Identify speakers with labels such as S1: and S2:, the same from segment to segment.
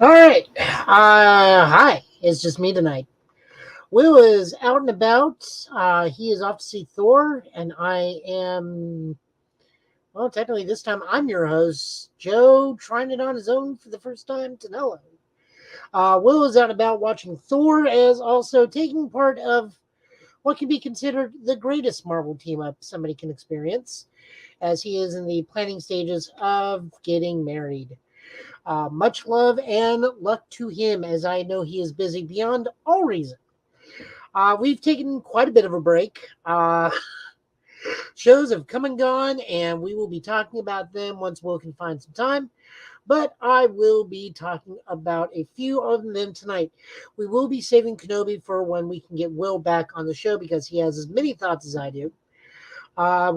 S1: All right. Hi. It's just me tonight. Will is out and about. He is off to see Thor, and I am, well, technically this time I'm your host, Joe, trying it on his own for the first time to Nello. Will is out and about watching Thor, as also taking part of what can be considered the greatest Marvel team up somebody can experience, as he is in the planning stages of getting married. Much love and luck to him, as I know he is busy beyond all reason. We've taken quite a bit of a break. Shows have come and gone, and we will be talking about them once Will can find some time. But I will be talking about a few of them tonight. We will be saving Kenobi for when we can get Will back on the show because he has as many thoughts as I do.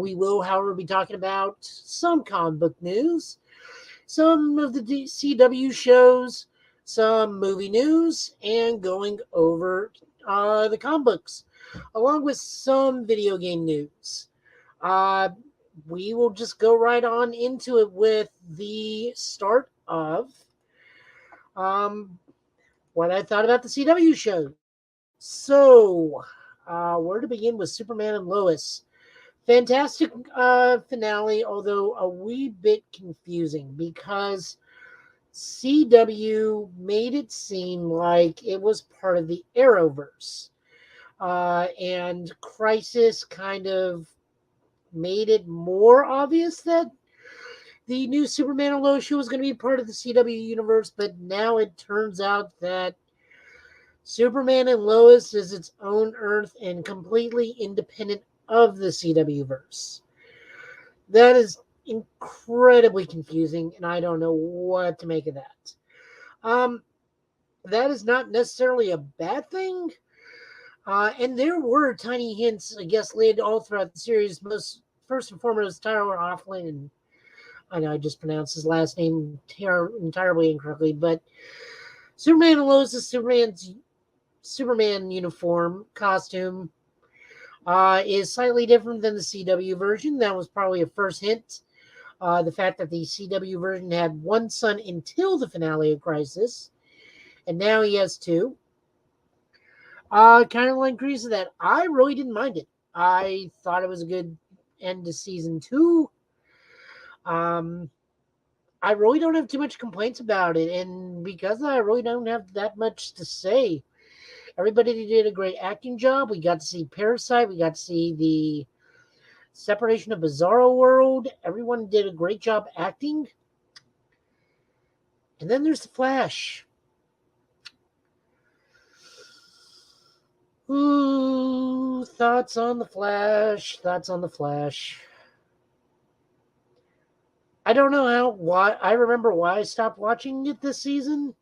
S1: We will, however, be talking about some comic book news, some of the CW shows, some movie news, and going over the comic books, along with some video game news. Uh, we will just go right on into it with the start of um, what I thought about the CW shows. So, where to begin with Superman and Lois? Fantastic finale, although a wee bit confusing because CW made it seem like it was part of the Arrowverse. And Crisis kind of made it more obvious that the new Superman and Lois show was going to be part of the CW universe, but now it turns out that Superman and Lois is its own Earth and completely independent of the CW verse. That is incredibly confusing, and I don't know what to make of that. Um, that is not necessarily a bad thing. And there were tiny hints, I guess, laid all throughout the series. Most first and foremost, Tyler Hoechlin, and I know I just pronounced his last name entirely incorrectly, but Superman and Lois' Superman uniform costume is slightly different than the CW version. That was probably a first hint. The fact that the CW version had one son until the finale of Crisis, and now he has two. Kind of like agrees with that. I really didn't mind it. I thought it was a good end to season two. Um, I really don't have too much complaints about it, and because I really don't have that much to say. Everybody did a great acting job. We got to see Parasite. We got to see the separation of Bizarro World. Everyone did a great job acting. And then there's the Flash. Ooh, thoughts on the Flash. Thoughts on the Flash. I don't know why. I remember why I stopped watching it this season.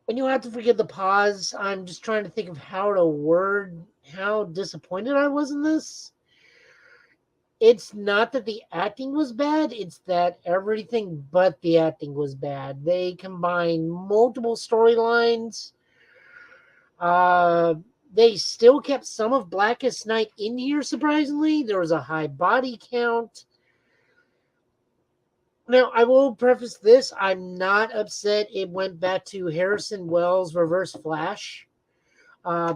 S1: When you have to forget the pause, I'm just trying to think of how to word how disappointed I was in this. It's not that the acting was bad, it's that everything but the acting was bad. They combined multiple storylines. Uh, they still kept some of Blackest Night in here, surprisingly. There was a high body count. Now, I will preface this. I'm not upset it went back to Harrison Wells' Reverse Flash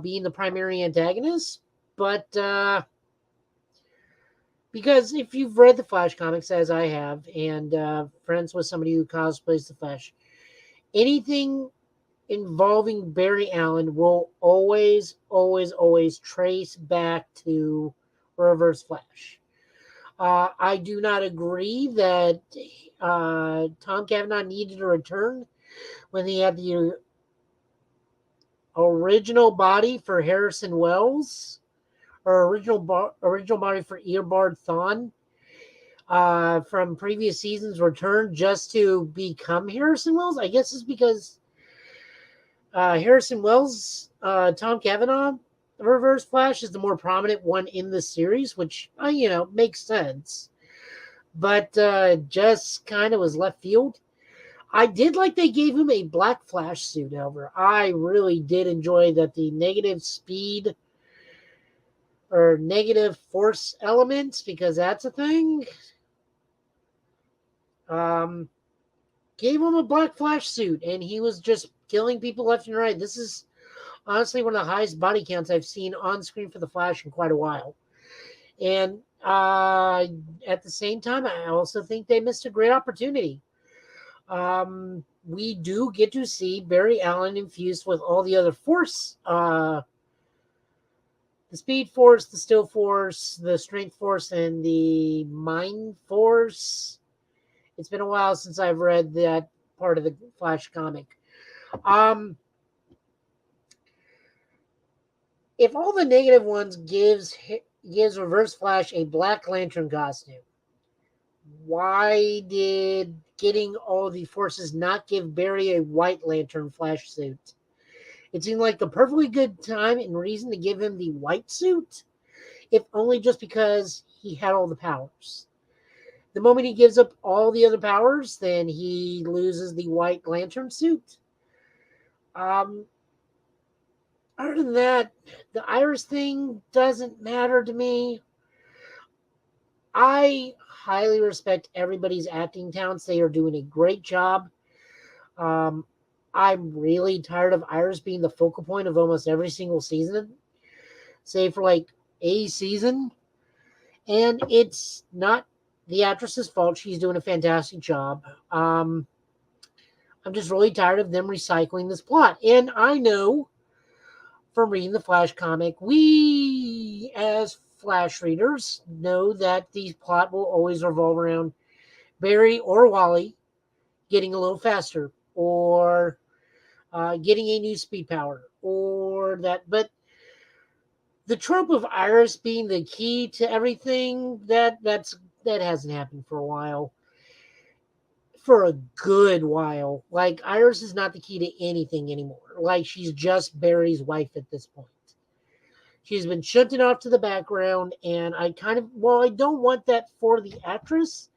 S1: being the primary antagonist. But because if you've read the Flash comics, as I have, and friends with somebody who cosplays the Flash, anything involving Barry Allen will always, always, always trace back to Reverse Flash. I do not agree that Tom Cavanaugh needed a return when he had the original body for Harrison Wells, or original body for Eobard Thawne from previous seasons returned just to become Harrison Wells. I guess it's because Harrison Wells, Tom Cavanaugh, Reverse Flash is the more prominent one in the series, which makes sense. But just kind of was left field. I did like they gave him a black Flash suit, however. I really did enjoy that the negative speed or negative force elements, because that's a thing. Gave him a black Flash suit, and he was just killing people left and right. This is honestly one of the highest body counts I've seen on screen for the Flash in quite a while. And at the same time, I also think they missed a great opportunity. We do get to see Barry Allen infused with all the other force, the Speed Force, the Still Force, the Strength Force, and the Mind Force. It's been a while since I've read that part of the Flash comic. If all the negative ones gives Reverse Flash a Black Lantern costume, why did getting all the forces not give Barry a White Lantern Flash suit? It seemed like the perfectly good time and reason to give him the white suit, if only just because he had all the powers. The moment he gives up all the other powers, then he loses the White Lantern suit. Other than that, the Iris thing doesn't matter to me. I highly respect everybody's acting talents. They are doing a great job. I'm really tired of Iris being the focal point of almost every single season, save for like a season. And it's not the actress's fault. She's doing a fantastic job. I'm just really tired of them recycling this plot. And I know from reading the Flash comic, we as Flash readers know that the plot will always revolve around Barry or Wally getting a little faster, or getting a new speed power, or that. But the trope of Iris being the key to everything, that hasn't happened for a while. For a good while. Like, Iris is not the key to anything anymore. Like, she's just Barry's wife at this point. She's been shunted off to the background, and I don't want that for the actress.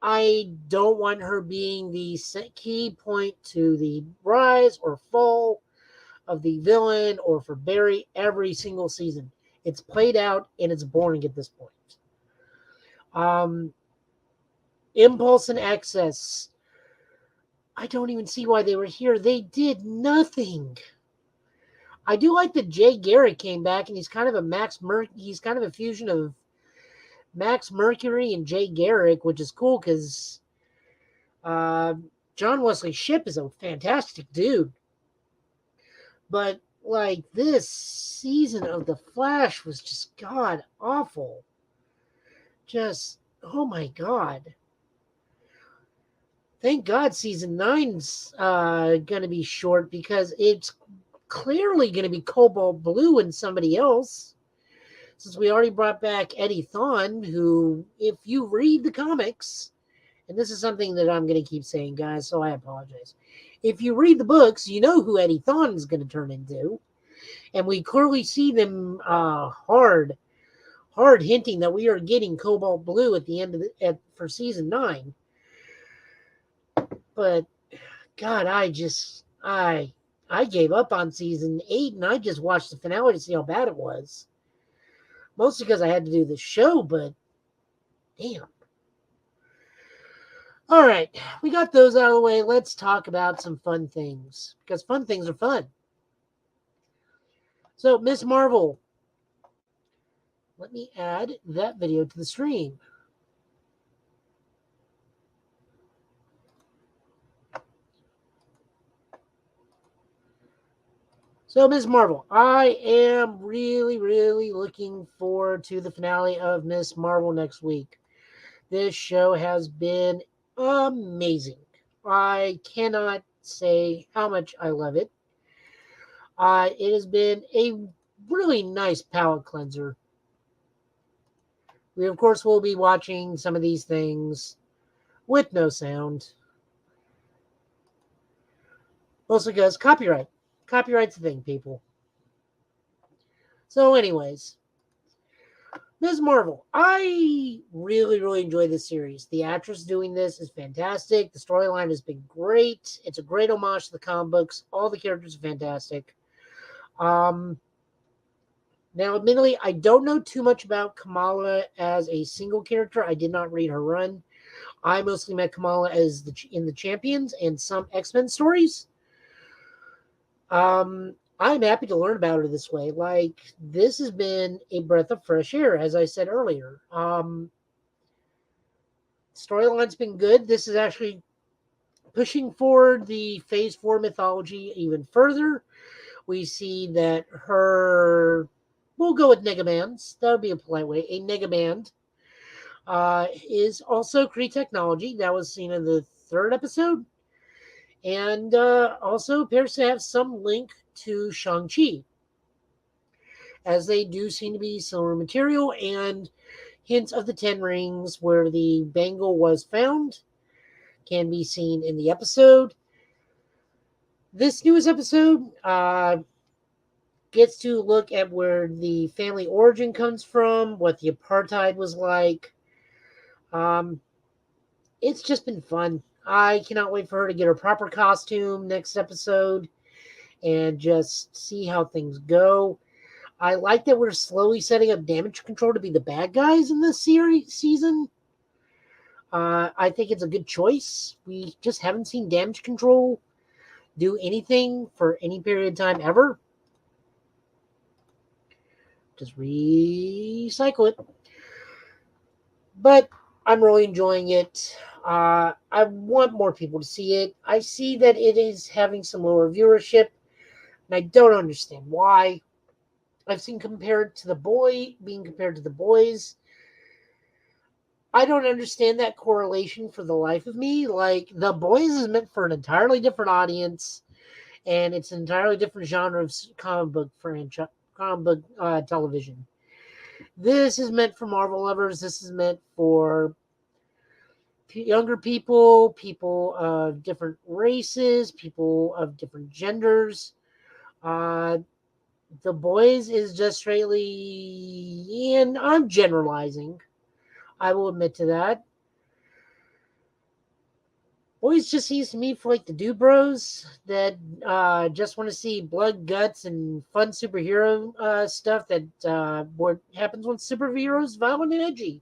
S1: I don't want her being the key point to the rise or fall of the villain or for Barry every single season. It's played out and it's boring at this point. Impulse and Access. I don't even see why they were here. They did nothing. I do like that Jay Garrick came back, and he's kind of a fusion of Max Mercury and Jay Garrick, which is cool because John Wesley Shipp is a fantastic dude. But like, this season of The Flash was just god awful. Just, oh my god. Thank God season 9's going to be short, because it's clearly going to be Cobalt Blue and somebody else. Since we already brought back Eddie Thawne, who, if you read the comics, and this is something that I'm going to keep saying, guys, so I apologize. If you read the books, you know who Eddie Thawne is going to turn into. And we clearly see them hard hinting that we are getting Cobalt Blue at the end of for season 9. But God, I gave up on season 8, and I just watched the finale to see how bad it was. Mostly because I had to do the show, but damn. All right, we got those out of the way. Let's talk about some fun things, because fun things are fun. So, Ms. Marvel. Let me add that video to the stream. So, Ms. Marvel, I am really, really looking forward to the finale of Ms. Marvel next week. This show has been amazing. I cannot say how much I love it. It has been a really nice palate cleanser. We, of course, will be watching some of these things with no sound. Mostly because copyright. Copyright's the thing, people. So anyways, Ms. Marvel, I really, really enjoy this series. The actress doing this is fantastic. The storyline has been great. It's a great homage to the comic books. All the characters are fantastic. Now, admittedly, I don't know too much about Kamala as a single character. I did not read her run. I mostly met Kamala as in the Champions and some X-Men stories. I'm happy to learn about her this way. Like, this has been a breath of fresh air, as I said earlier. Storyline's been good. This is actually pushing forward the Phase 4 mythology even further. We see that we'll go with Negaband. That would be a polite way. A Negaband is also Kree technology. That was seen in the third episode. And also appears to have some link to Shang-Chi, as they do seem to be similar material, and hints of the Ten Rings where the bangle was found can be seen in the episode. This newest episode gets to look at where the family origin comes from, what the apartheid was like. It's just been fun. I cannot wait for her to get her proper costume next episode and just see how things go. I like that we're slowly setting up Damage Control to be the bad guys in this season. I think it's a good choice. We just haven't seen Damage Control do anything for any period of time ever. Just recycle it. But I'm really enjoying it. I want more people to see it. I see that it is having some lower viewership, and I don't understand why. I've seen being compared to The Boys. I don't understand that correlation for the life of me. Like, The Boys is meant for an entirely different audience, and it's an entirely different genre of comic book television. This is meant for Marvel lovers. This is meant for younger people of different races, people of different genders. The Boys is just straightly, and I'm generalizing, I will admit to that. Boys just seems to me for like the dude bros that just want to see blood, guts, and fun superhero stuff that what happens when superheroes violent and edgy.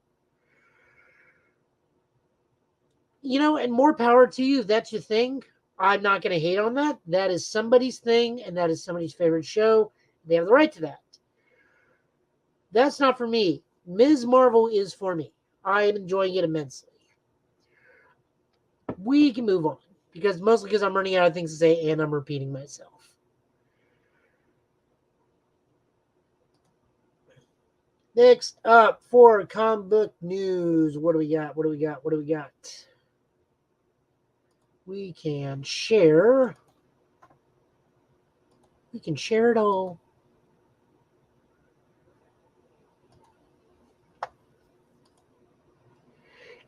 S1: And more power to you if that's your thing. I'm not going to hate on that. That is somebody's thing, and that is somebody's favorite show. They have the right to that. That's not for me. Ms. Marvel is for me. I am enjoying it immensely. We can move on, mostly because I'm running out of things to say and I'm repeating myself. Next up for comic book news, what do we got? We can share. We can share it all.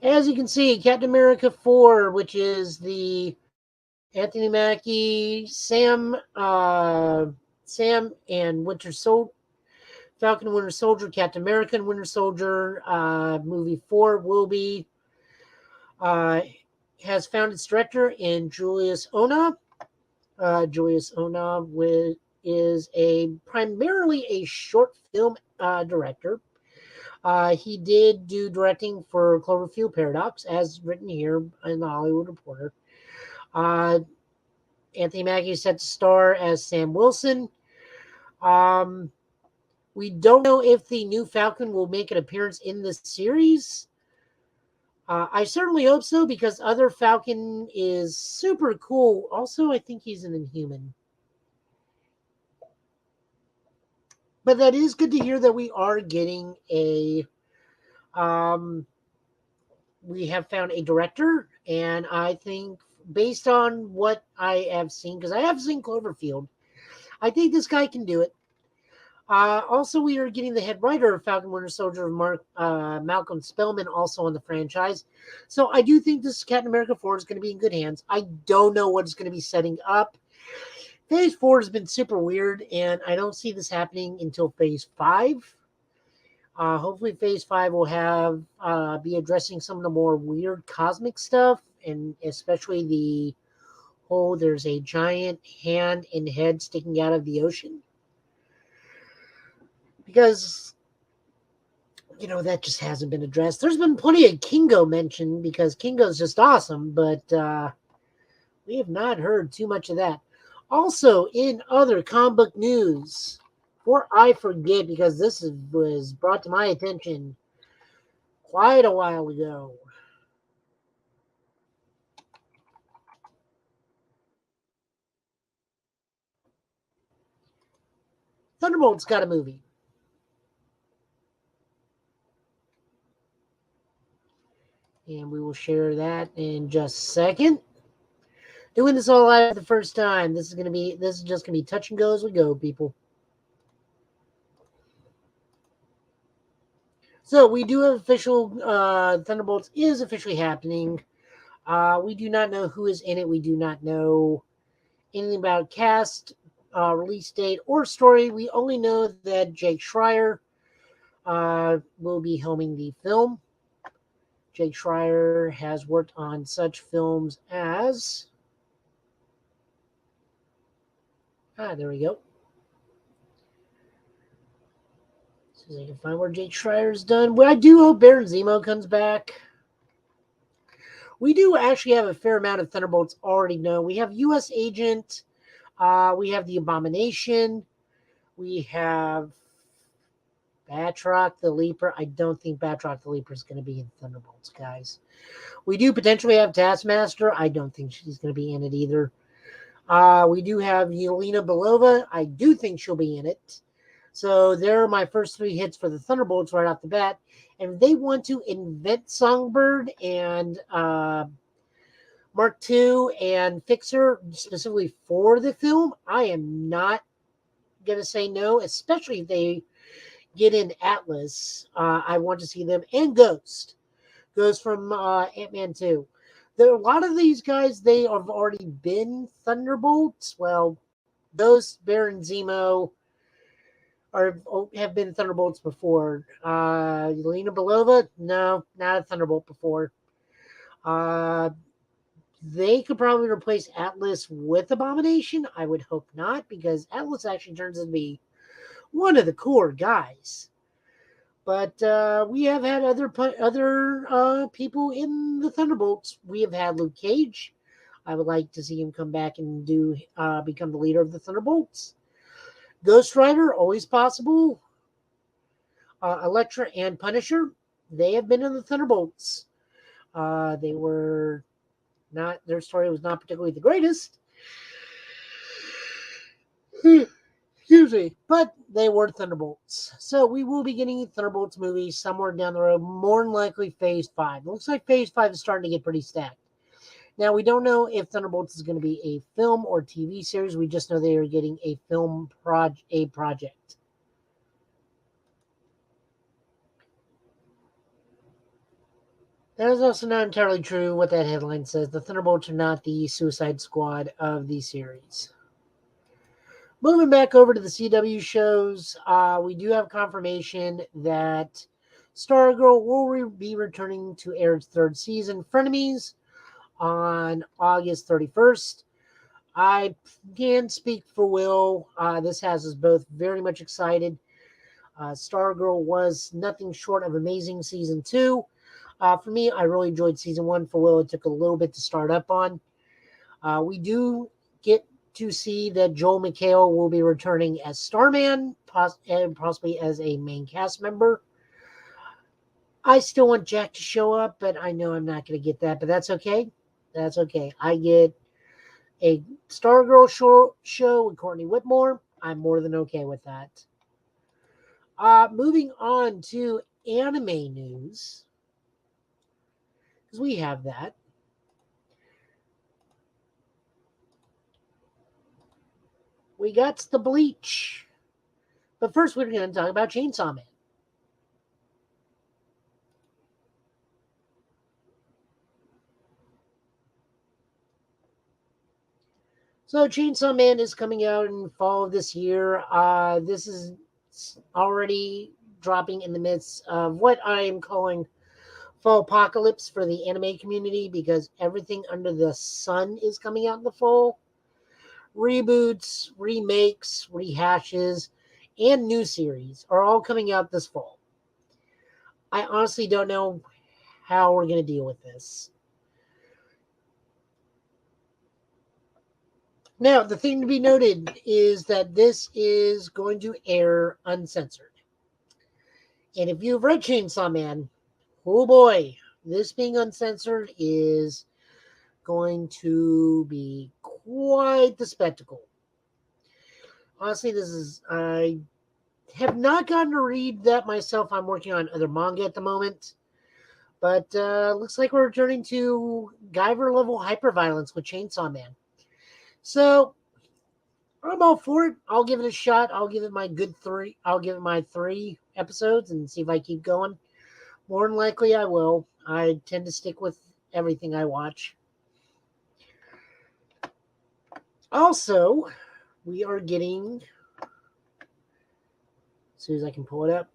S1: As you can see, Captain America 4, which is the Anthony Mackie, Sam and Winter Soldier, Falcon and Winter Soldier, Captain America and Winter Soldier, movie 4 will be, has found its director in Julius Ona. Julius Ona is primarily a short film director. He did do directing for Cloverfield Paradox, as written here in the Hollywood Reporter. Anthony Mackie is set to star as Sam Wilson. We don't know if the new Falcon will make an appearance in this series. I certainly hope so, because other Falcon is super cool. Also, I think he's an Inhuman. But that is good to hear that we are getting we have found a director, and I think based on what I have seen, because I have seen Cloverfield, I think this guy can do it. Also, we are getting the head writer of Falcon Winter Soldier, Malcolm Spellman, also on the franchise. So I do think this Captain America 4 is going to be in good hands. I don't know what it's going to be setting up. Phase 4 has been super weird, and I don't see this happening until Phase 5. Hopefully Phase 5 will have be addressing some of the more weird cosmic stuff, and especially the whole there's a giant hand and head sticking out of the ocean. Because that just hasn't been addressed. There's been plenty of Kingo mentioned because Kingo's just awesome, but we have not heard too much of that. Also, in other comic book news, or I forget because was brought to my attention quite a while ago. Thunderbolt's got a movie. And we will share that in just a second. Doing this all live the first time. This is just gonna be touch and go as we go, people. So we do have official Thunderbolts is officially happening. We do not know who is in it. We do not know anything about cast, release date, or story. We only know that Jake Schreier will be helming the film. Jake Schreier has worked on such films as there we go. See if I can find where Jake Schreier's done. Well, I do hope Baron Zemo comes back. We do actually have a fair amount of Thunderbolts already known. We have U.S. Agent. We have the Abomination. We have Batroc the Leaper. I don't think Batroc the Leaper is going to be in Thunderbolts, guys. We do potentially have Taskmaster. I don't think she's going to be in it either. We do have Yelena Belova. I do think she'll be in it. So there are my first three hits for the Thunderbolts right off the bat. And if they want to invent Songbird and Mark II and Fixer specifically for the film, I am not going to say no, especially if they get in Atlas. I want to see them. And Ghost. Ghost from Ant-Man 2. There are a lot of these guys, they have already been Thunderbolts. Well, Ghost, Baron Zemo have been Thunderbolts before. Yelena Belova, no, not a Thunderbolt before. They could probably replace Atlas with Abomination. I would hope not, because Atlas actually turns out to be one of the core guys. But we have had other people in the Thunderbolts. We have had Luke Cage. I would like to see him come back and become the leader of the Thunderbolts. Ghost Rider, always possible. Elektra and Punisher, they have been in the Thunderbolts. They were not. Their story was not particularly the greatest. Excuse me, but they were Thunderbolts. So we will be getting a Thunderbolts movie somewhere down the road, more than likely Phase 5. It looks like Phase 5 is starting to get pretty stacked. Now, we don't know if Thunderbolts is going to be a film or TV series. We just know they are getting a film project. That is also not entirely true what that headline says. The Thunderbolts are not the Suicide Squad of the series. Moving back over to the CW shows, we do have confirmation that Stargirl will be returning to air its third season, Frenemies, on August 31st. I can speak for Will. This has us both very much excited. Stargirl was nothing short of amazing season 2. For me, I really enjoyed season 1. For Will, it took a little bit to start up on. We do get to see that Joel McHale will be returning as Starman, and possibly as a main cast member. I still want Jack to show up, but I know I'm not going to get that, but that's okay. That's okay. I get a Stargirl show with Courtney Whitmore. I'm more than okay with that. Moving on to anime news, because we have that. We got the Bleach. But first, we're going to talk about Chainsaw Man. So, Chainsaw Man is coming out in fall of this year. This is already dropping in the midst of what I am calling fall apocalypse for the anime community, because everything under the sun is coming out in the fall. Reboots, remakes, rehashes, and new series are all coming out this fall. I honestly don't know how we're going to deal with this. Now, the thing to be noted is that this is going to air uncensored. And if you've read Chainsaw Man, oh boy, this being uncensored is going to be quite the spectacle. Honestly, I have not gotten to read that myself. I'm working on other manga at the moment. But looks like we're returning to Guyver level hyperviolence with Chainsaw Man. So I'm all for it. I'll give it a shot. I'll give it my good three. I'll give it my 3 episodes and see if I keep going. More than likely, I will. I tend to stick with everything I watch. Also, we are getting, as soon as I can pull it up.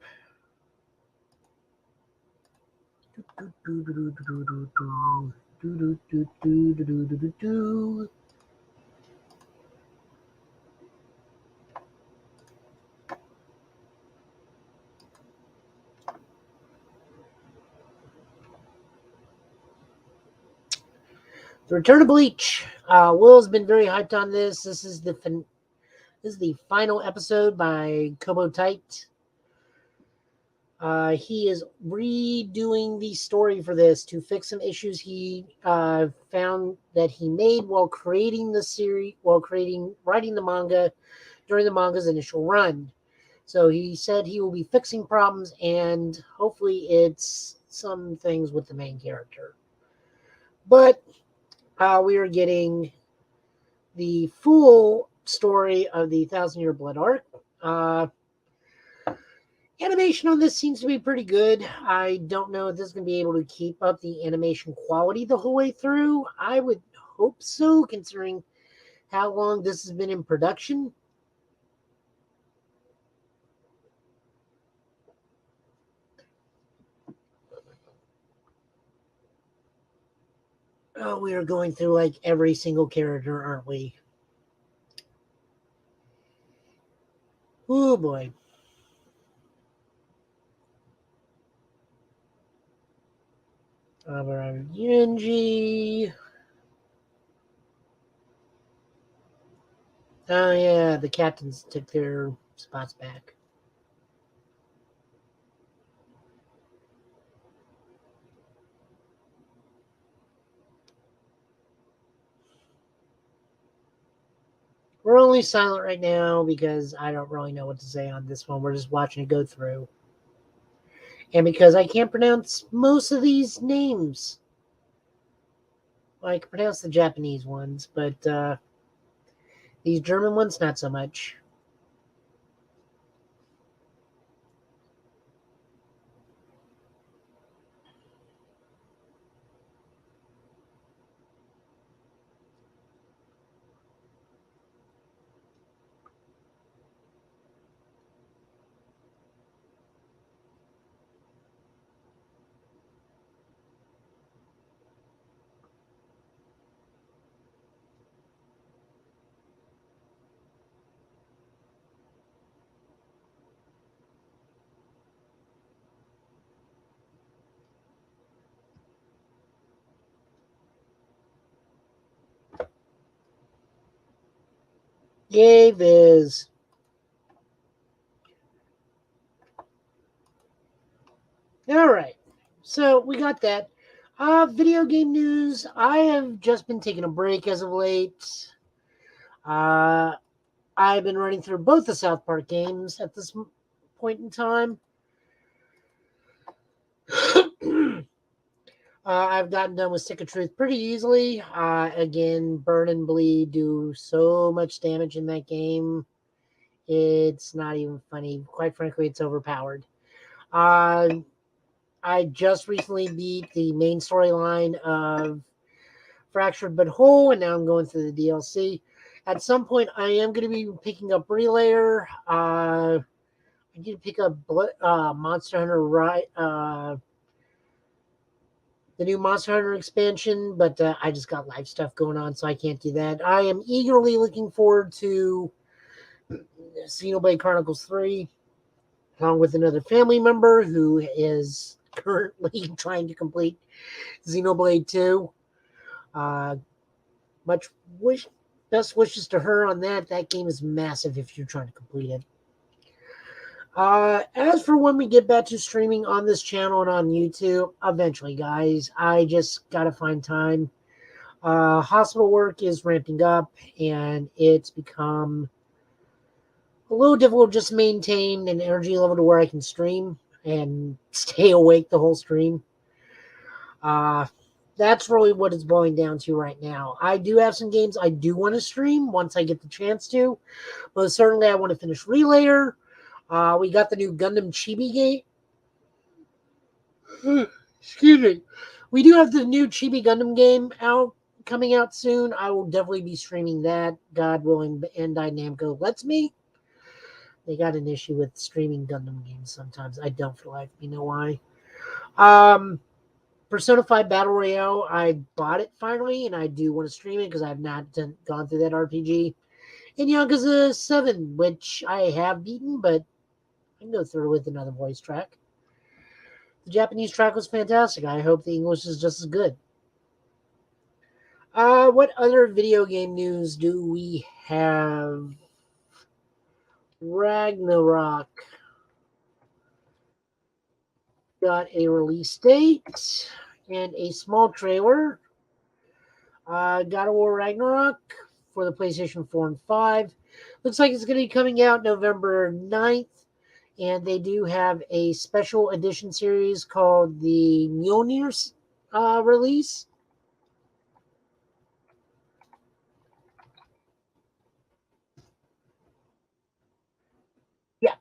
S1: The Return of Bleach. Will's been very hyped on this. This is the final episode by Kobo Tite. He is redoing the story for this to fix some issues he found that he made while creating the series, writing the manga during the manga's initial run. So he said he will be fixing problems, and hopefully it's some things with the main character. But we are getting the full story of the Thousand Year Blood arc. Animation on this seems to be pretty good. I don't know if this is going to be able to keep up the animation quality the whole way through. I would hope so, considering how long this has been in production. Oh, we are going through like every single character, aren't we? Oh boy. Genji. Oh yeah, the captains took their spots back. We're only silent right now because I don't really know what to say on this one. We're just watching it go through. And because I can't pronounce most of these names. Well, I can pronounce the Japanese ones, but these German ones, not so much. Yay, Viz. All right. So we got that. Video game news. I have just been taking a break as of late. Uh, I've been running through both the South Park games at this point in time. I've gotten done with Stick of Truth pretty easily. Again, Burn and Bleed do so much damage in that game. It's not even funny. Quite frankly, it's overpowered. Uh, I just recently beat the main storyline of Fractured But Whole, and now I'm going through the DLC. At some point, I am going to be picking up Relayer. I need to pick up Monster Hunter the new Monster Hunter expansion, but I just got live stuff going on, so I can't do that. I am eagerly looking forward to Xenoblade Chronicles 3, along with another family member who is currently trying to complete Xenoblade 2. Uh, much wish, best wishes to her on that. That game is massive if you're trying to complete it. As for when we get back to streaming on this channel and on YouTube, eventually, guys, I just gotta find time. Hospital work is ramping up, and it's become a little difficult just to maintain an energy level to where I can stream and stay awake the whole stream. Uh, that's really what it's boiling down to right now. I do have some games I do want to stream once I get the chance to, but certainly I want to finish Relayer. We got the new Gundam Chibi game. Excuse me. We do have the new Chibi Gundam game coming out soon. I will definitely be streaming that, God willing, Bandai Namco lets me. They got an issue with streaming Gundam games sometimes. I don't feel like you know why. Persona 5 Battle Royale, I bought it finally, and I do want to stream it because I have not gone through that RPG. And Yakuza 7, which I have beaten, but I can go through with another voice track. The Japanese track was fantastic. I hope the English is just as good. What other video game news do we have? Ragnarok got a release date and a small trailer. God of War Ragnarok for the PlayStation 4 and 5. Looks like it's going to be coming out November 9th. And they do have a special edition series called the Mjolnir release. Yeah.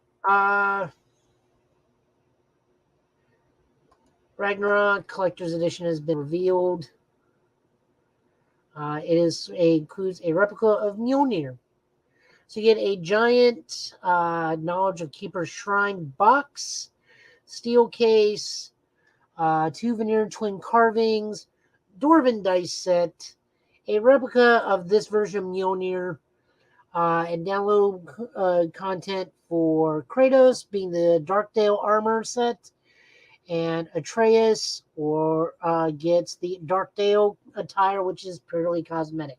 S1: Ragnarok Collector's Edition has been revealed. Includes a replica of Mjolnir. So you get a giant Knowledge of Keeper's Shrine box, steel case, 2 veneer twin carvings, Dwarven dice set, a replica of this version of Mjolnir, and download content for Kratos being the Darkdale armor set, and Atreus gets the Darkdale attire, which is purely cosmetic.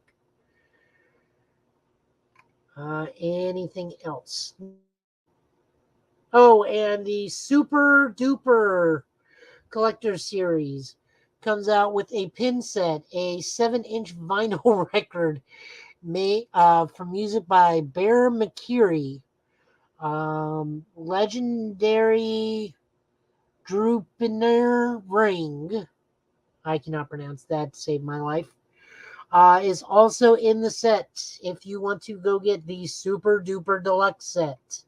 S1: Anything else? Oh, and the Super Duper Collector Series comes out with a pin set, a 7-inch vinyl record made for music by Bear McCreary, legendary Drupiner Ring. I cannot pronounce that to save my life. Is also in the set if you want to go get the Super Duper Deluxe set.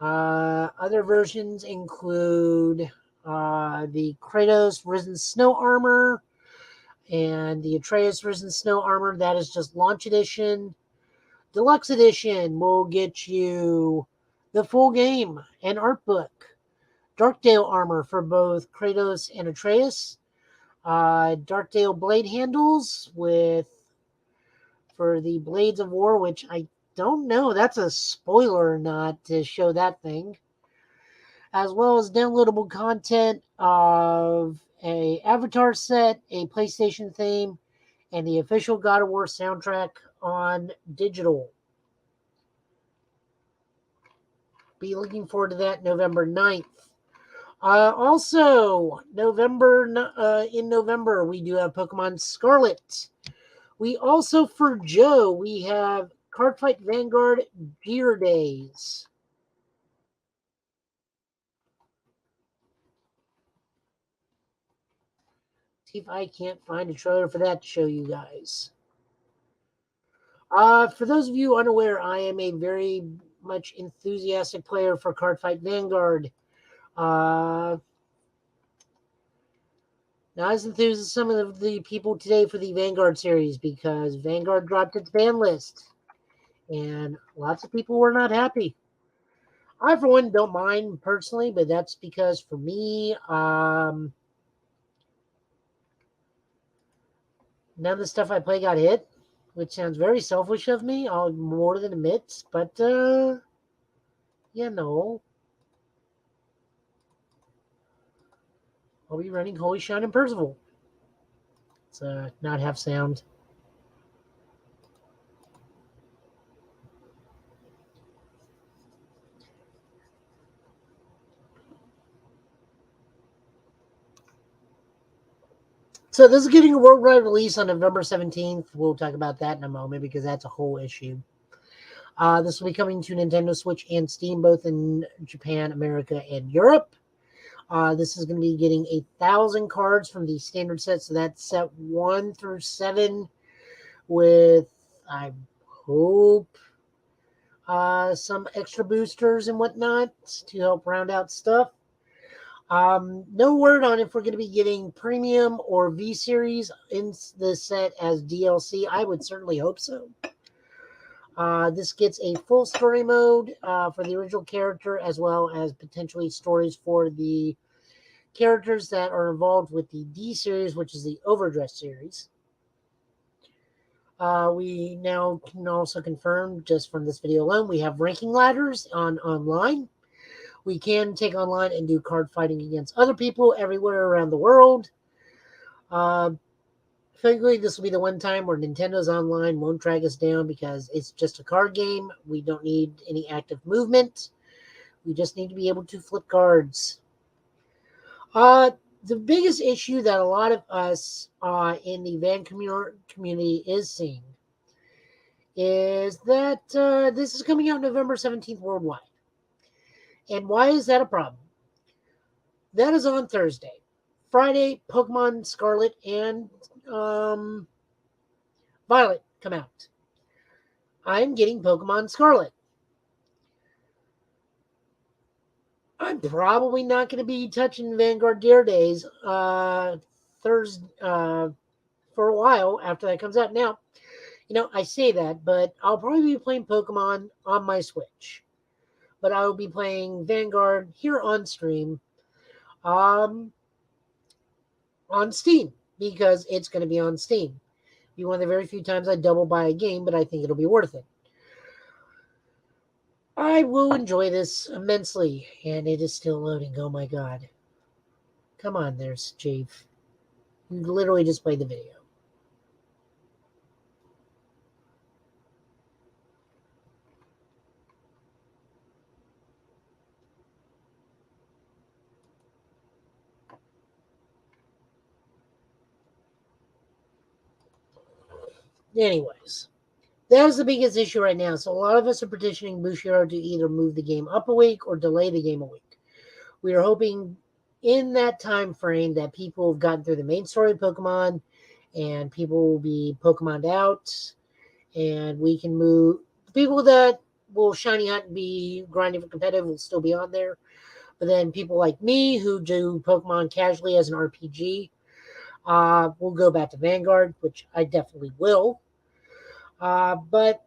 S1: Other versions include the Kratos Risen Snow Armor and the Atreus Risen Snow Armor. That is just Launch Edition. Deluxe Edition will get you the full game and art book. Darkdale Armor for both Kratos and Atreus. Darkdale blade handles for the Blades of War, which I don't know. That's a spoiler or not to show that thing. As well as downloadable content of a Avatar set, a PlayStation theme, and the official God of War soundtrack on digital. Be looking forward to that November 9th. Also, in November, we do have Pokemon Scarlet. We also, for Joe, we have Cardfight Vanguard Gear Days. See if I can't find a trailer for that to show you guys. For those of you unaware, I am a very much enthusiastic player for Cardfight Vanguard. Not as enthused as some of the people today for the Vanguard series because Vanguard dropped its ban list. And lots of people were not happy. I, for one, don't mind personally, but that's because for me, none of the stuff I play got hit, which sounds very selfish of me. I'll more than admit, but you know. I'll be running Holy Shine and Percival. It's not half sound. So this is getting a worldwide release on November 17th. We'll talk about that in a moment because that's a whole issue. This will be coming to Nintendo Switch and Steam, both in Japan, America, and Europe. This is going to be getting 1,000 cards from the standard set. So that's set 1 through 7 with, I hope, some extra boosters and whatnot to help round out stuff. No word on if we're going to be getting premium or V series in the set as DLC. I would certainly hope so. This gets a full story mode for the original character, as well as potentially stories for the characters that are involved with the D series, which is the Overdress series. We now can also confirm, just from this video alone, we have ranking ladders on online. We can take online and do card fighting against other people everywhere around the world. Frankly, this will be the one time where Nintendo's online won't drag us down because it's just a card game. We don't need any active movement. We just need to be able to flip cards. The biggest issue that a lot of us in the Van community is seeing is that this is coming out November 17th worldwide. And why is that a problem? That is on Thursday. Friday, Pokemon Scarlet and Violet come out. I'm getting Pokemon Scarlet. I'm probably not going to be touching Vanguard Dare Days Thursday for a while after that comes out. Now, I say that, but I'll probably be playing Pokemon on my Switch. But I will be playing Vanguard here on stream on Steam because it's going to be on Steam. Be one of the very few times I double buy a game, but I think it'll be worth it. I will enjoy this immensely, and it is still loading. Oh my god. Come on, there's Chief. You literally just played the video. Anyways, that is the biggest issue right now. So a lot of us are petitioning Bushiroad to either move the game up a week or delay the game a week. We are hoping in that time frame that people have gotten through the main story of Pokemon and people will be Pokemoned out and we can move. The people that will shiny hunt and be grinding for competitive will still be on there. But then people like me who do Pokemon casually as an RPG will go back to Vanguard, which I definitely will. But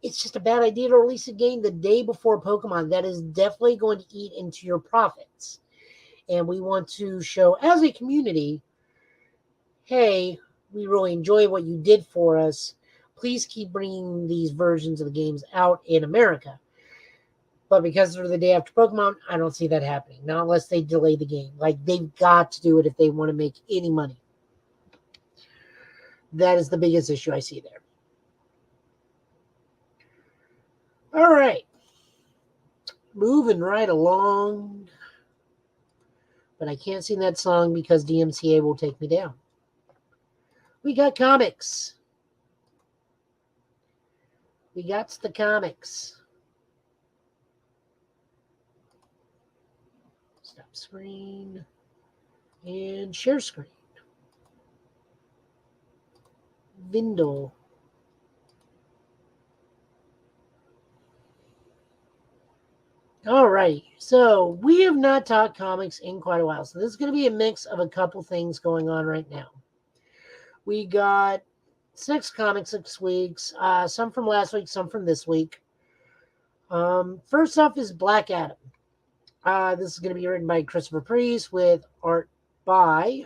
S1: it's just a bad idea to release a game the day before Pokemon. That is definitely going to eat into your profits. And we want to show as a community, hey, we really enjoy what you did for us. Please keep bringing these versions of the games out in America. But because they're the day after Pokemon, I don't see that happening. Not unless they delay the game. Like, they've got to do it if they want to make any money. That is the biggest issue I see there. All right. Moving right along. But I can't sing that song because DMCA will take me down. We got comics. We got the comics. Stop screen. And share screen. Vindle. Alrighty, so we have not talked comics in quite a while. So this is going to be a mix of a couple things going on right now. We got 6 comics 6 weeks, some from last week, some from this week. First off is Black Adam. This is going to be written by Christopher Priest with art by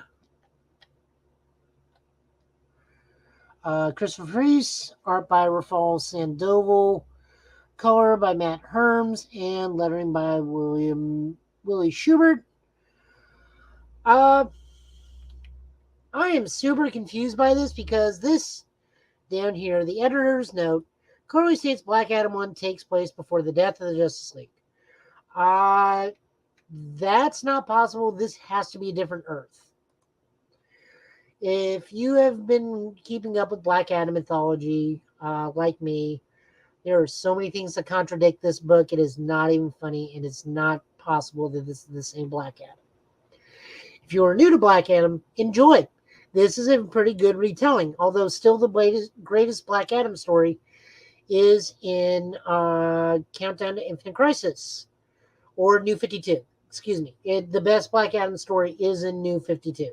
S1: Christopher Priest, art by Rafael Sandoval, color by Matt Herms, and lettering by Willie Schubert. Uh, I am super confused by this because this down here, the editor's note clearly states Black Adam 1 takes place before the death of the Justice League. Uh, that's not possible. This has to be a different Earth. If you have been keeping up with Black Adam mythology, like me, there are so many things that contradict this book. It is not even funny, and it's not possible that this is the same Black Adam. If you are new to Black Adam, enjoy. This is a pretty good retelling, although still the greatest Black Adam story is in Countdown to Infinite Crisis, or New 52. Excuse me. The best Black Adam story is in New 52.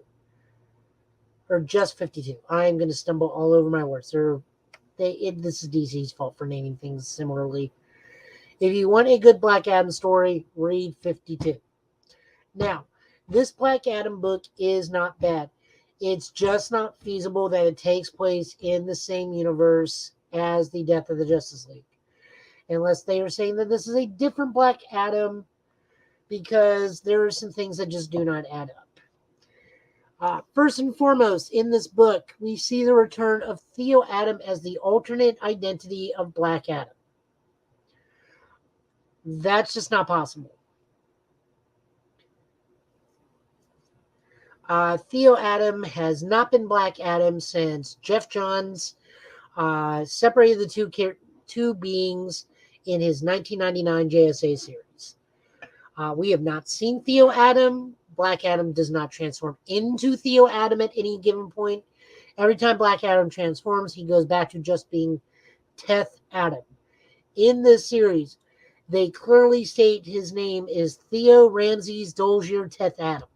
S1: Or just 52. I'm going to stumble all over my words. This is DC's fault for naming things similarly. If you want a good Black Adam story, read 52. Now, this Black Adam book is not bad. It's just not feasible that it takes place in the same universe as the death of the Justice League. Unless they are saying that this is a different Black Adam, because there are some things that just do not add up. First and foremost, in this book, we see the return of Theo Adam as the alternate identity of Black Adam. That's just not possible. Theo Adam has not been Black Adam since Jeff Johns separated the two beings in his 1999 JSA series. We have not seen Theo Adam. Black Adam does not transform into Theo Adam at any given point. Every time Black Adam transforms, he goes back to just being Teth Adam. In this series, they clearly state his name is Theo Ramses Dolgier Teth Adam.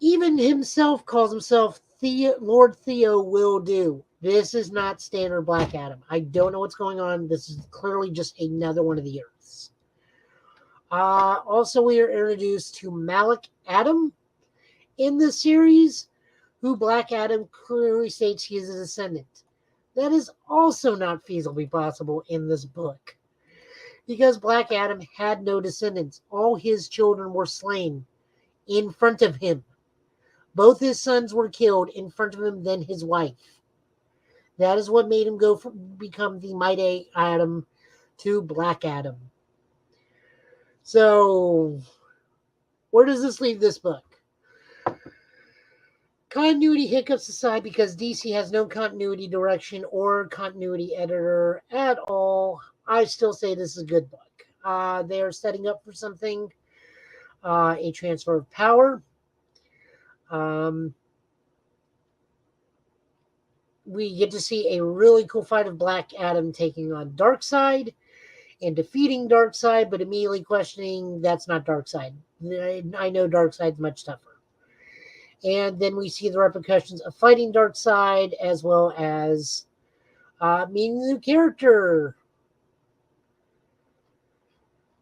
S1: Even himself calls himself Lord Theo Will Do. This is not standard Black Adam. I don't know what's going on. This is clearly just another one of the Earths. Also, we are introduced to Malik Adam in this series, who Black Adam clearly states he is a descendant. That is also not feasibly possible in this book, because Black Adam had no descendants. All his children were slain in front of him. Both his sons were killed in front of him, then his wife. That is what made him become the Mighty Adam to Black Adam. So, where does this leave this book? Continuity hiccups aside, because DC has no continuity direction or continuity editor at all, I still say this is a good book. They are setting up for something, a transfer of power. We get to see a really cool fight of Black Adam taking on Darkseid and defeating Darkseid, but immediately questioning that's not Darkseid. I know Darkseid's much tougher. And then we see the repercussions of fighting Darkseid, as well as meeting a new character,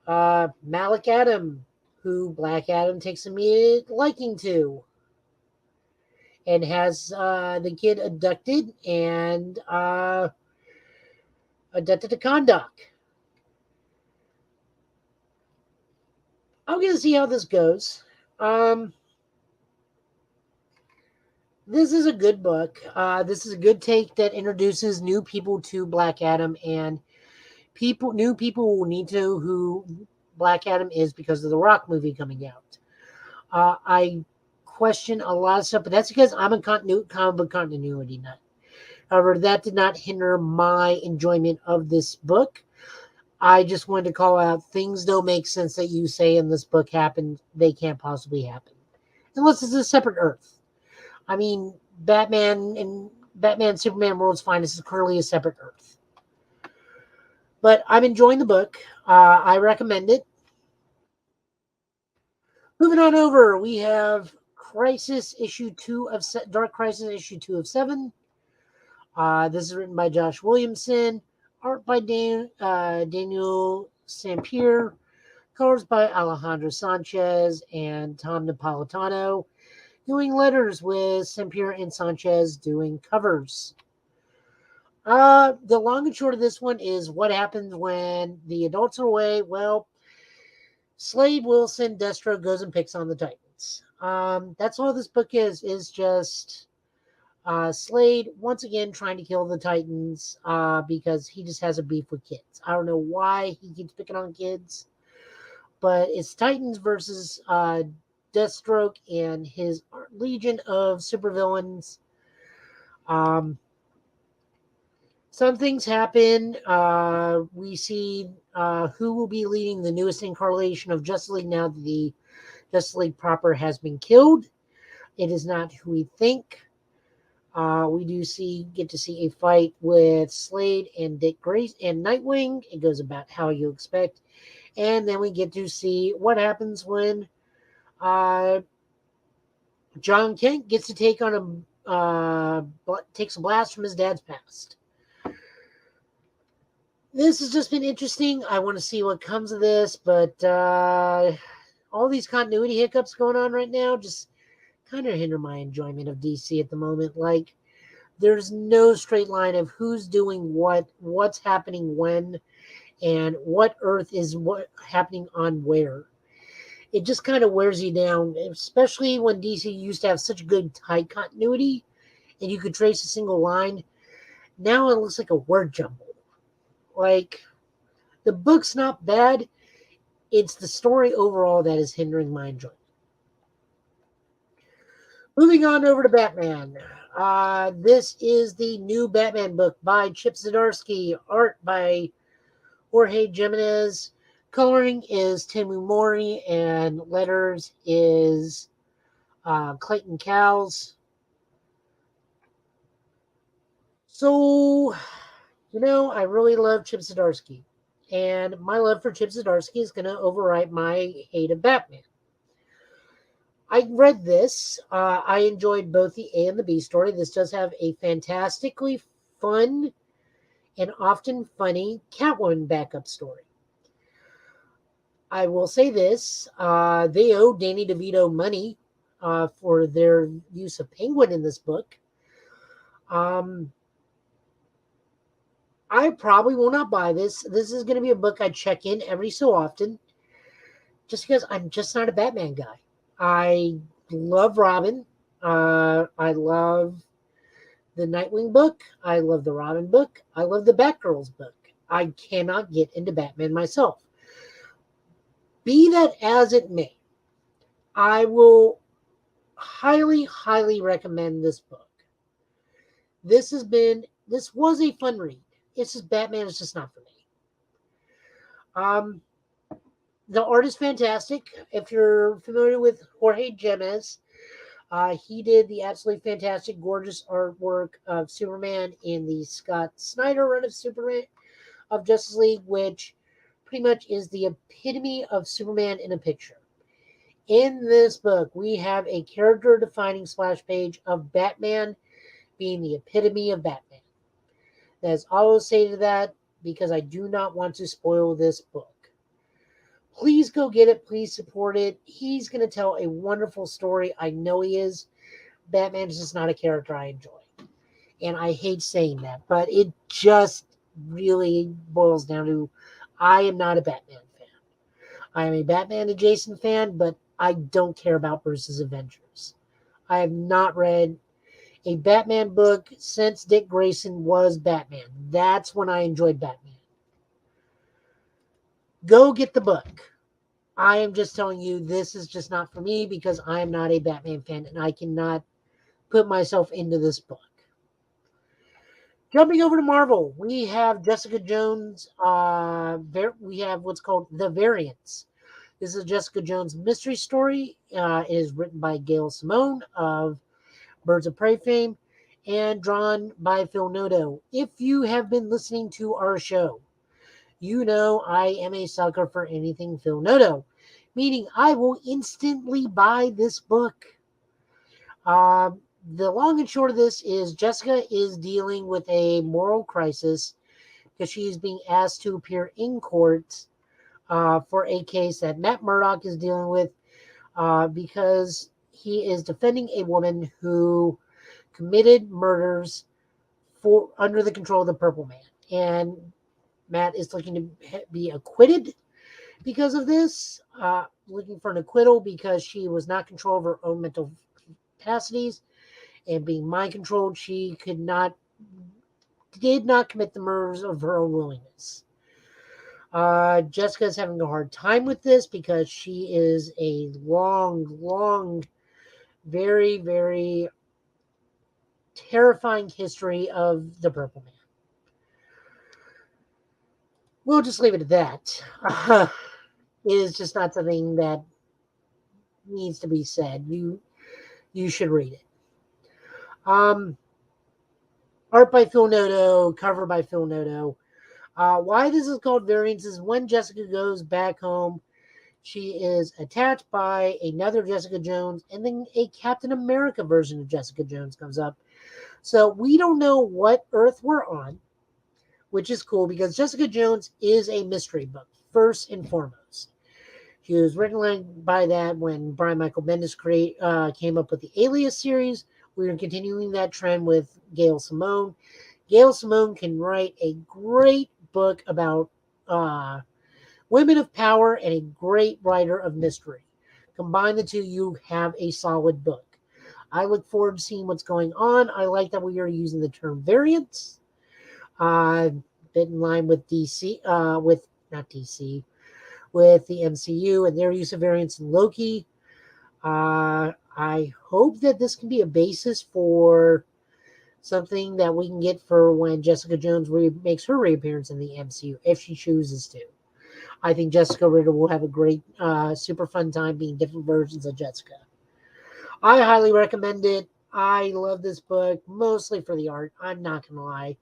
S1: Malik Adam, who Black Adam takes immediate liking to, and has the kid abducted and abducted to Kahndaq. I'm going to see how this goes. This is a good book. This is a good take that introduces new people to Black Adam, and new people will need to know who Black Adam is because of the Rock movie coming out. I question a lot of stuff, but that's because I'm a comic book continuity nut. However, that did not hinder my enjoyment of this book. I just wanted to call out things don't make sense that you say in this book happen. They can't possibly happen. Unless it's a separate Earth. I mean, Batman Superman World's Finest is clearly a separate Earth. But I'm enjoying the book. I recommend it. Moving on over, we have Crisis issue 2 of Dark Crisis issue 2 of 7. This is written by Josh Williamson, art by Daniel Sampier, colors by Alejandro Sanchez and Tom Napolitano, doing letters with Sampier and Sanchez doing covers. The long and short of this one is what happens when the adults are away. Well, Slade, Wilson, Destro goes and picks on the Titans. That's all this book is just Slade once again trying to kill the Titans because he just has a beef with kids. I don't know why he keeps picking on kids, but it's Titans versus Deathstroke and his legion of supervillains. Um, some things happen. We see who will be leading the newest incarnation of Justice League now that the Justice League proper has been killed. It is not who we think. We get to see a fight with Slade and Dick Grayson and Nightwing. It goes about how you expect. And then we get to see what happens when John Kent gets to take on takes a blast from his dad's past. This has just been interesting. I want to see what comes of this, but all these continuity hiccups going on right now just kind of hinder my enjoyment of DC at the moment. Like, there's no straight line of who's doing what's happening when, and what Earth is what happening on where. It just kind of wears you down, especially when DC used to have such good tight continuity, and you could trace a single line. Now it looks like a word jumble. Like, the book's not bad. It's the story overall that is hindering my enjoyment. Moving on over to Batman. This is the new Batman book by Chip Zdarsky, art by Jorge Jimenez, coloring is Timu Mori, and letters is Clayton Cowles. So, I really love Chip Zdarsky, and my love for Chip Zdarsky is going to override my hate of Batman. I read this. I enjoyed both the A and the B story. This does have a fantastically fun and often funny Catwoman backup story. I will say this. They owe Danny DeVito money for their use of Penguin in this book. I probably will not buy this. This is going to be a book I check in every so often, just because I'm just not a Batman guy. I love Robin. I love the Nightwing book. I love the Robin book. I love the Batgirls book. I cannot get into Batman myself. Be that as it may, I will highly, highly recommend this book. This was a fun read. It's just Batman is just not for me. The art is fantastic. If you're familiar with Jorge Jimenez, he did the absolutely fantastic, gorgeous artwork of Superman in the Scott Snyder run of Superman of Justice League, which pretty much is the epitome of Superman in a picture. In this book, we have a character-defining splash page of Batman being the epitome of Batman. That's all I'll say to that, because I do not want to spoil this book. Please go get it. Please support it. He's going to tell a wonderful story. I know he is. Batman is just not a character I enjoy. And I hate saying that, but it just really boils down to I am not a Batman fan. I am a Batman adjacent fan, but I don't care about Bruce's Avengers. I have not read a Batman book since Dick Grayson was Batman. That's when I enjoyed Batman. Go get the book. I am just telling you, this is just not for me because I am not a Batman fan and I cannot put myself into this book. Jumping over to Marvel, we have Jessica Jones. We have what's called The Variants. This is a Jessica Jones mystery story. It is written by Gail Simone of Birds of Prey fame and drawn by Phil Noto. If you have been listening to our show, you know I am a sucker for anything Phil Noto, meaning I will instantly buy this book. The long and short of this is Jessica is dealing with a moral crisis because she is being asked to appear in court for a case that Matt Murdock is dealing with because he is defending a woman who committed murders under the control of the Purple Man. And Matt is looking to be acquitted because of this, looking for an acquittal because she was not control of her own mental capacities and being mind controlled. She did not commit the murders of her own willingness. Jessica's having a hard time with this because she is a long, very, very terrifying history of the Purple Man. We'll just leave it at that. It is just not something that needs to be said. You should read it. Art by Phil Noto, cover by Phil Noto. Why this is called Variants is when Jessica goes back home, she is attacked by another Jessica Jones, and then a Captain America version of Jessica Jones comes up. So we don't know what Earth we're on, which is cool because Jessica Jones is a mystery book, first and foremost. She was written by that when Brian Michael Bendis came up with the Alias series. We're continuing that trend with Gail Simone. Gail Simone can write a great book about women of power and a great writer of mystery. Combine the two, you have a solid book. I look forward to seeing what's going on. I like that we are using the term variants. Bit in line with DC, with the MCU and their use of variants in Loki. I hope that this can be a basis for something that we can get for when Jessica Jones makes her reappearance in the MCU, if she chooses to. I think Jessica Ritter will have a great, super fun time being different versions of Jessica. I highly recommend it. I love this book, mostly for the art. I'm not going to lie.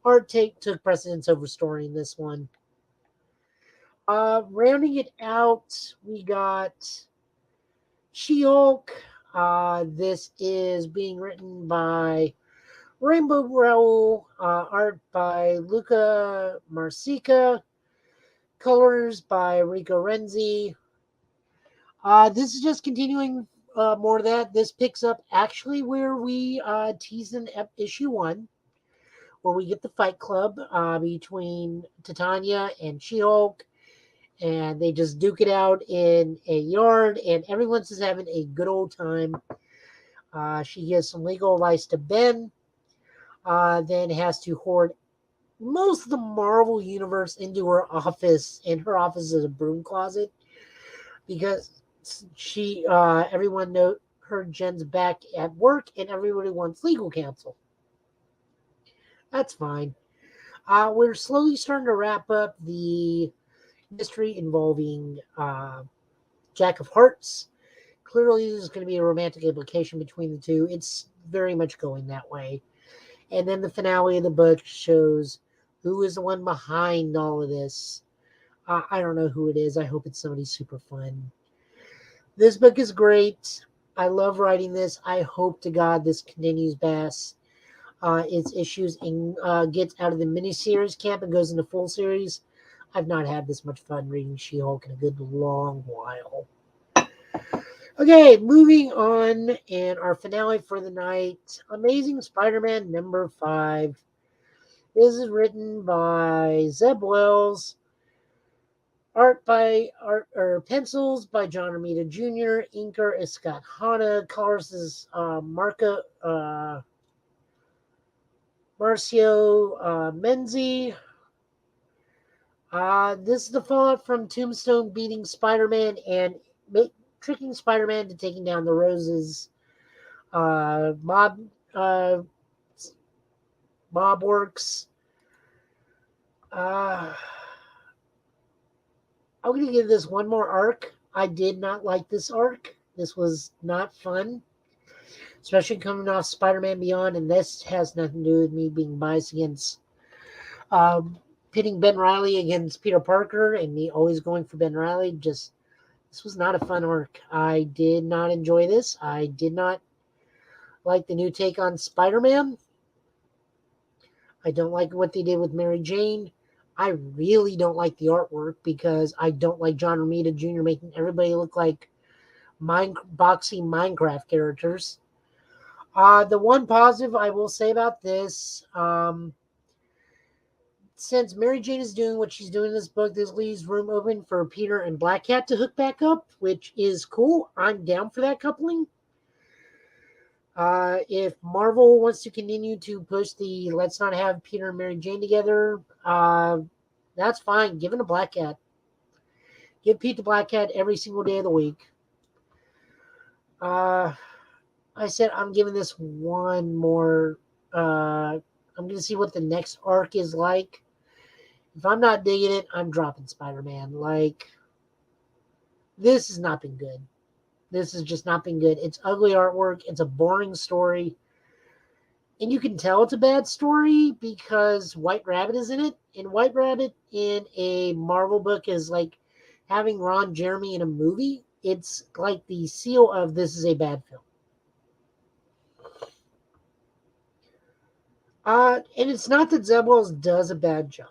S1: Art took precedence over story in this one. Rounding it out, we got She-Hulk. This is being written by Rainbow Rowell, art by Luca Marsica, colors by Rico Renzi. This is just continuing more of that. This picks up actually where we teased in issue 1, where we get the fight club between Titania and She-Hulk, and they just duke it out in a yard, and everyone's just having a good old time. She gives some legal advice to Ben, then has to hoard most of the Marvel universe into her office, and her office is a broom closet because everyone heard Jen's back at work, and everybody wants legal counsel. That's fine. We're slowly starting to wrap up the mystery involving Jack of Hearts. Clearly, there's going to be a romantic implication between the two. It's very much going that way. And then the finale of the book shows who is the one behind all of this. I don't know who it is. I hope it's somebody super fun. This book is great. I love writing this. I hope to God this continues past its issues and gets out of the miniseries camp and goes into full series. I've not had this much fun reading She-Hulk in a good long while. Okay, moving on, and our finale for the night, Amazing Spider-Man number 5. This is written by Zeb Wells, pencils by John Romita Jr., inker is Scott Hanna, colors is Marcio Menzi. This is the fallout from Tombstone beating Spider-Man and tricking Spider-Man to taking down the Rose's mob works. I'm going to give this one more arc. I did not like this arc. This was not fun, especially coming off Spider-Man Beyond, and this has nothing to do with me being biased against pitting Ben Reilly against Peter Parker and me always going for Ben Reilly. This was not a fun arc. I did not enjoy this. I did not like the new take on Spider-Man. I don't like what they did with Mary Jane. I really don't like the artwork because I don't like John Romita Jr. making everybody look like boxy Minecraft characters. The one positive I will say about this, since Mary Jane is doing what she's doing in this book, this leaves room open for Peter and Black Cat to hook back up, which is cool. I'm down for that coupling. If Marvel wants to continue to push the let's not have Peter and Mary Jane together, that's fine. Give it a Black Cat. Give Pete the Black Cat every single day of the week. I said I'm giving this one more. I'm going to see what the next arc is like. If I'm not digging it, I'm dropping Spider-Man. Like, this has not been good. This has just not been good. It's ugly artwork. It's a boring story. And you can tell it's a bad story because White Rabbit is in it. And White Rabbit in a Marvel book is like having Ron Jeremy in a movie. It's like the seal of this is a bad film. And it's not that Zeb Wells does a bad job.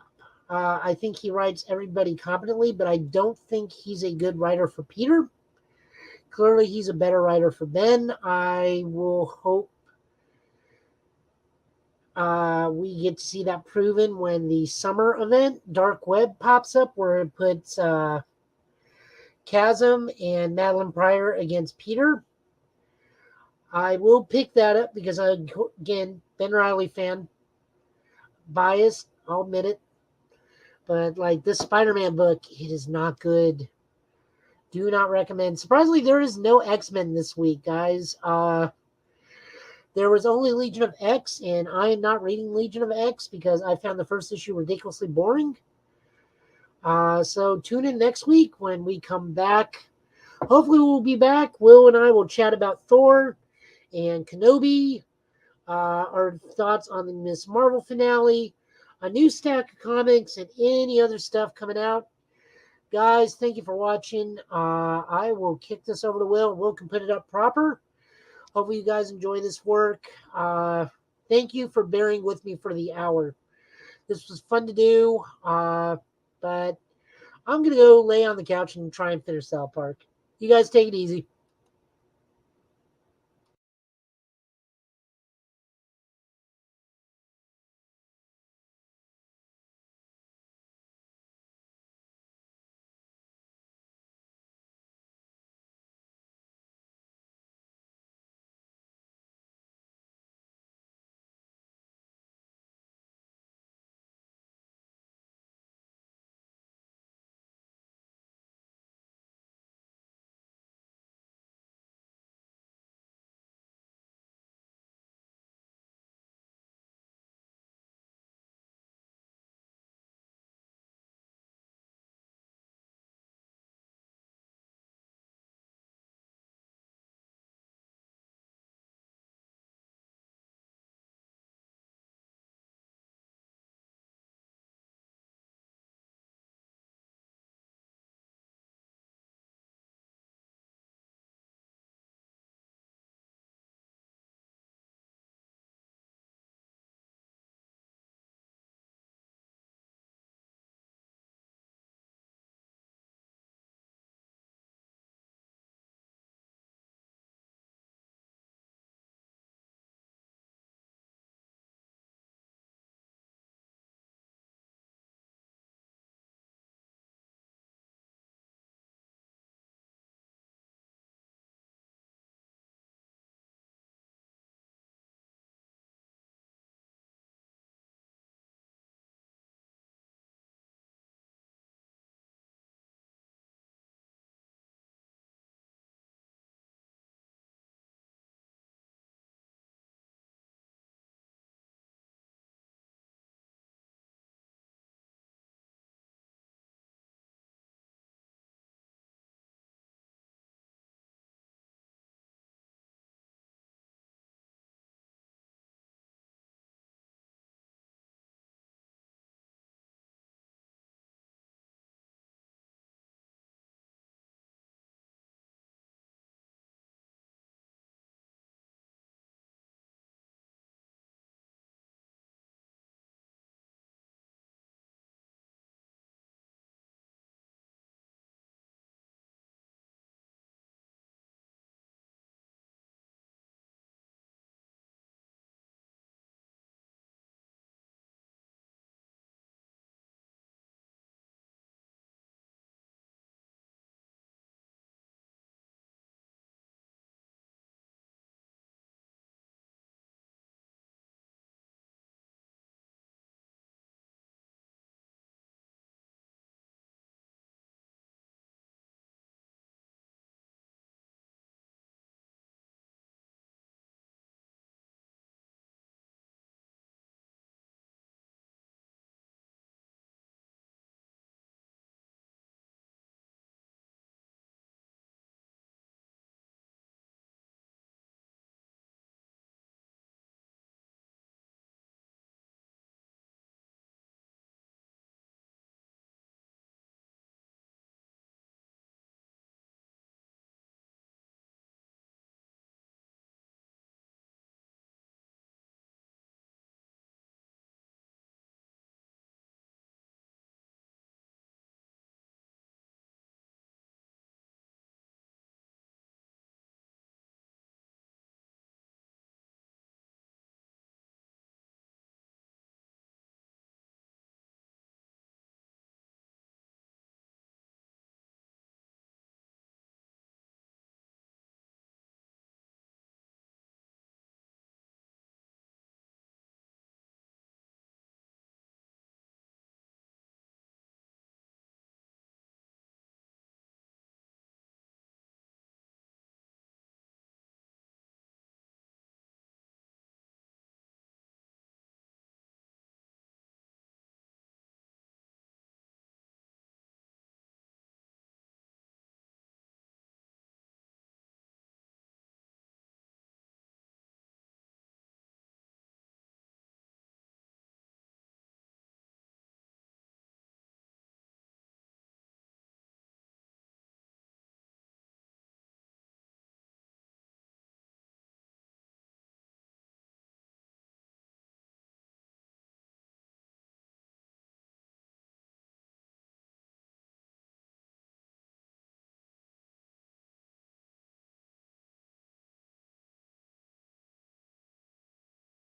S1: I think he writes everybody competently, but I don't think he's a good writer for Peter. Clearly, he's a better writer for Ben. I will hope we get to see that proven when the summer event, Dark Web, pops up, where it puts Chasm and Madeline Pryor against Peter. I will pick that up because, again, Ben Reilly fan. Biased, I'll admit it. But, like, this Spider-Man book, it is not good. Do not recommend. Surprisingly, there is no X-Men this week, guys. There was only Legion of X, and I am not reading Legion of X because I found the first issue ridiculously boring. So tune in next week when we come back. Hopefully we'll be back. Will and I will chat about Thor and Kenobi, our thoughts on the Miss Marvel finale, a new stack of comics, and any other stuff coming out. Guys, thank you for watching. I will kick this over to Will. Will can put it up proper. Hopefully you guys enjoy this work. Thank you for bearing with me for the hour. This was fun to do, but I'm going to go lay on the couch and try and finish South Park. You guys take it easy.